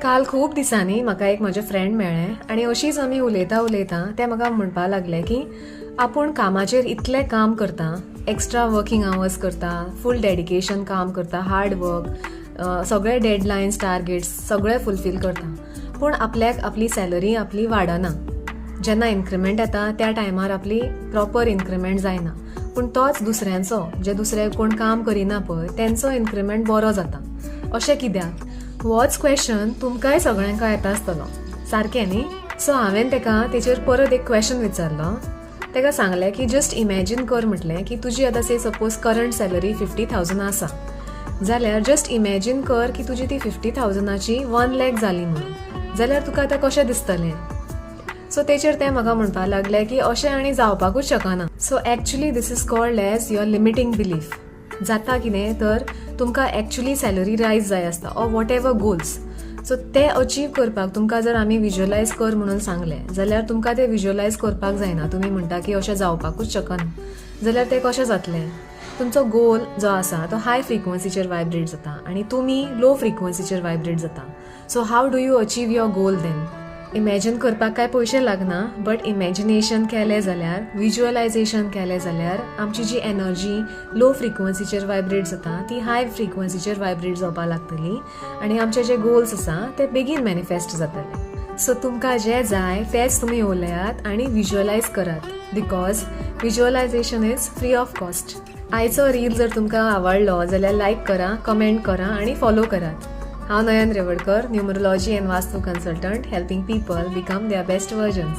काल खूब दिसांनी म्हाका एक म्हजे फ्रेंड मेळ्ळे आनी अशीच आमी उलयता उलयता ते म्हाका म्हणपा लागले की आपूण कामाचेर इतलें काम करता, एक्स्ट्रा वर्किंग आवर्स करता, फूल डेडिकेशन काम करता, हार्ड वर्क, सगळे डेडलायन्स टार्गेट्स सगळे फुलफील करता, पूण आपल्याक आपली सॅलरी आपली वाडना. जेन्ना इन्क्रिमेंट येता त्या टायमार आपली प्रॉपर इन्क्रिमेंट जायना, पूण तोच दुसऱ्यांचो जे दुसरे कोण काम करिना पळय तेंचो इन्क्रिमेंट बरो जाता. अशें कित्याक? होच क्वेश्चन तुमकांय सगळ्यांका येता आसतलो, सारकें न्ही? सो हांवें तेका तेचेर परत एक क्वेश्चन विचारलो. तेका सांगलें की जस्ट इमॅजीन कर म्हटलें की तुजी आतां से सपोज करंट सॅलरी 50,000 आसा जाल्यार जस्ट इमॅजीन कर की तुजी ती 50,000ची 1 lakh जाली म्हणून, जाल्यार तुका आतां कशें दिसतलें? सो तेचेर ते म्हाका म्हणपा लागले की अशें आनी जावपाकूच शकना. So actually this is called as your limiting belief. जाता कितें तर तुमकां एक्चुली सॅलरी रायज जाय आसता or whatever goals. So ते अचीव करपाक तुमकां जर आमी विज्युअलायज कर म्हणून सांगलें जाल्यार तुमकां ते विज्युअलायज करपाक जायना. तुमी म्हणटा की अशें जावपाकूच शकना, जाल्यार तें कशें जातलें? तुमचो गोल जो आसा तो हाय फ्रिक्वन्सीचेर वायब्रेट जाता आनी तुमी लो फ्रिक्वन्सीचेर वायब्रेट जाता. So how do you achieve your goal then? Imagine करपाक कांय पयशे लागना, बट इमॅजिनेशन केलें जाल्यार, विज्युअलायजेशन केलें जाल्यार आमची जी एनर्जी लो फ्रिक्वन्सीचेर वायब्रेट जाता ती हाय फ्रिक्वन्सीचेर वायब्रेट जावपाक लागतली आनी आमचे जे गोल्स आसा ते बेगीन मॅनिफेस्ट जातले. सो तुमकां जें जाय तेंच तुमी उलयात आनी विज्युअलायज करात, because visualization is free of cost. आयचो रील जर तुमकां आवडलो जाल्यार लायक करा, कमेंट करा आनी फॉलो करात. हांव Nayan Revadkar, numerology and vastu consultant, helping people become their best versions.